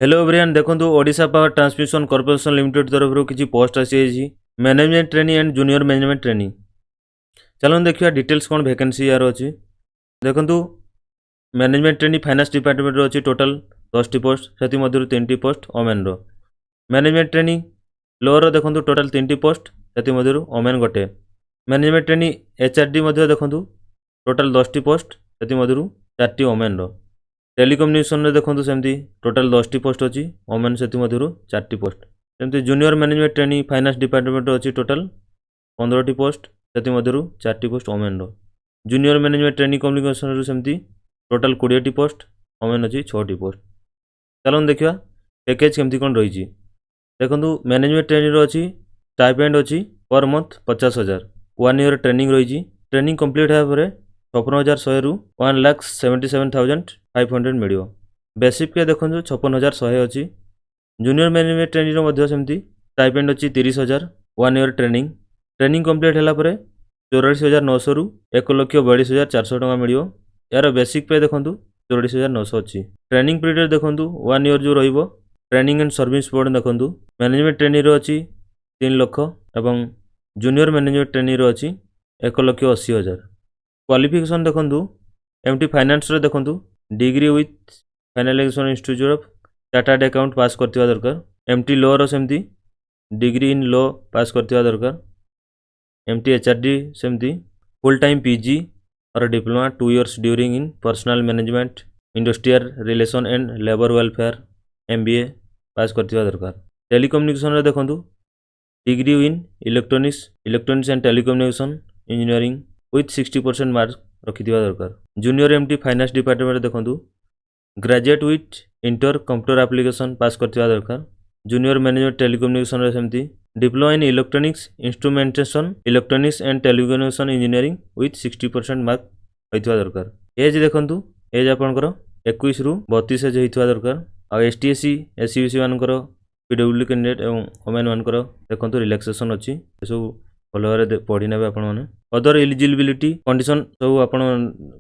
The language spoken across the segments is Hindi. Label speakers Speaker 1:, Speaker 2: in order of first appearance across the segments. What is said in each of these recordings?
Speaker 1: हेलो एवरीवन देखो Odisha power transmission corporation limited तरफ किसी पोस्ट आसी management training and junior management training. चलो देखिए डिटेल्स कौन वैकेंसी यार अच्छी देखो। मैनेजमेंट ट्रेनिंग फाइनेंस डिपार्टमेंट अच्छी टोटाल 10 टी पोस्ट से 3 टी पोस्ट ओमेन रो। मैनेजमेंट ट्रेनिंग लोअर देखो टोटाल 3 टी पोस्ट से ओमेन गोटे। मैनेजमेंट ट्रेनिंग एचआरडी देखो टोटाल 10 टी पोस्ट से 4 टी ओमेन रो। टेलीकम्युनिकेशन रे देखो सेमती टोटाल 10 टी पोस्ट अच्छी ओमेन से 4 टी पोस्ट। सेमती junior management training finance department अच्छी टोटाल 15 टी पोस्ट से 4 टी पोस्ट ओमेन रो। जूनियर मैनेजमेंट ट्रेनिंग कम्युनिकेशन सेमती टोटाल 20 टी पोस्ट ओमेन अच्छी 6 टी पोस्ट। चलो देखा पैकेज केमती कौन रही देखो। मैनेजमेंट ट्रेनिंग अच्छी स्टाइपेंड अच्छी पर मंथ 50,000 1 ईयर ट्रेनिंग रही। ट्रेनिंग कंप्लीट होगा 56,100 रु 1,77,500 मिल। बेसिक पे देखो 56,100 अच्छी। जूनियर मैनेजमेंट ट्रेनिंग सेमती स्टाइपेंड अच्छी 30,000 1 ईयर ट्रेनिंग। ट्रेनिंग कंप्लीट होगा 84,900 रु 1,42,400 टका मिल। यार बेसिक पे देखो 84,900 अच्छी। ट्रेनिंग पीरियड देखो 1 ईयर जो रही ट्रेनिंग एंड सर्विस बोर्ड देखो मैनेजमेंट ट्रेनिंग अच्छी 3 लाख एवं जूनियर मैनेजमेंट ट्रेनिंग अच्छी 1,80,000। क्वालिफिकेशन देखो एमटी फाइनेंस देखो degree with finalization institute of chartered account pass करथिबा दरकार। एमटी लॉ रो सेमती डिग्री इन लॉ पास करथिबा दरकार। एमटी एचआरडी सेमती फुल टाइम पीजी और diploma 2 years during in personal management industrial relation and labour welfare MBA pass करथिबा दरकार। टेलीकम्युनिकेशन रे देखो degree in electronics and telecommunication engineering with 60% mark रखिथिबा दरकार। जूनियर एमटी फाइनेंस डिपार्टमेंट देखो graduate with inter computer application pass करथिबा दरकार। जूनियर मैनेजमेंट टेलीकम्युनिकेशन रे सेमती diploma in electronics instrumentation electronics and telecommunication engineering with 60% mark होइथिबा दरकार। एज देखो एज आपनकर 21 रु 32 एज होइथिबा दरकार। आ एसटीएससी एससीबीसी मानकर पीडब्ल्यू कैंडिडेट एवं ओमेन मानकर देखो रिलैक्सेशन अच्छी सब भल भाव पढ़ी ने आपने। अदर एलिजिबिलिटी कंडीशन सब आप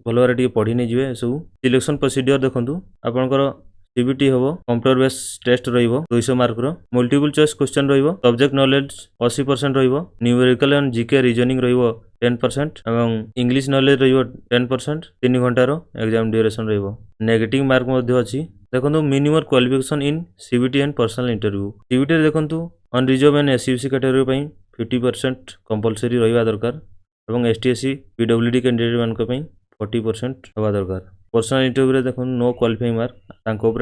Speaker 1: भल भाव पढ़ी नहीं जाए सब। सिलेक्शन प्रोसीडियर देखो आपंकर सीबीटी हम कंप्यूटर बेस टेस्ट रो 200 मार्क रो। मल्टीपल चॉइस क्वेश्चन रो सब्जेक्ट नॉलेज 80% रो। न्यूमेरिकल एंड जीके रीजनिंग रो 10% एवं इंग्लिश नॉलेज रो 10% 3 घंटार एग्जाम ड्यूरेशन रो। नेगेटिव मार्क अच्छी देखो। Minimum qualification in CBT and personal interview CBT देखो unreserve and SCBC category 50% compulsory रहा दरकार और एसटीएससी पीडब्ल्यूडी कैंडिडेट मान 40% हवा दरकार। पर्सनल इंटरव्यू देखो no qualifying mark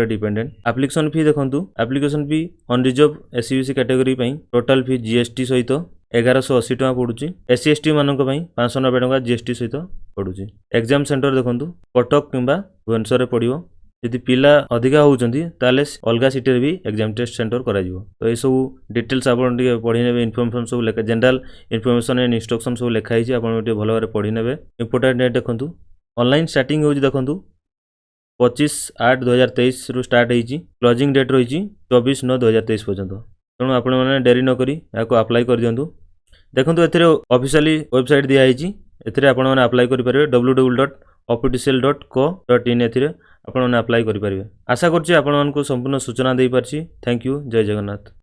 Speaker 1: dependent. Application fee देखो application fee unreserve SCBC category total fee GST सहित 1180 टका पड़ुची। एससी एसटी मानक 590 टका जीएसटी सहित पड़ुची। एग्जाम सेंटर देखो कटक किंबा भुवनेश्वर पड़ो। यदि पिला अधिका होउचंती ताले अलगा सिटी भी एग्जाम टेस्ट सेंटर करा जिवो। तो ये सब डिटेल्स आपन टिके पढ़ी नेबे। इन्फॉर्मेशन सब लेखा जनरल इन्फॉर्मेशन एंड इंस्ट्रक्शन सब लेखा हिची आपन टिके भलो भारे पढ़ी नेबे। इंपोर्टेंट डेट देखंतु ऑनलाइन स्टार्टिंग होउची देखंतु 25/8/2023 रु स्टार्ट होईची। क्लोजिंग डेट रहिची 24/9/2023 पर्यंत। तेणु आपण माने डेरी न करी याको अप्लाई कर दियंतु। देखंतु एथिरे ऑफिशियली वेबसाइट दिया हिची एथिरे आपण माने अप्लाई करि परिबे www.official.co.in एथिरे आपण माने अप्लाई करि परिबे। आशा करछि आपण मानकु संपूर्ण सूचना देई परछि। Thank you. जय जगन्नाथ।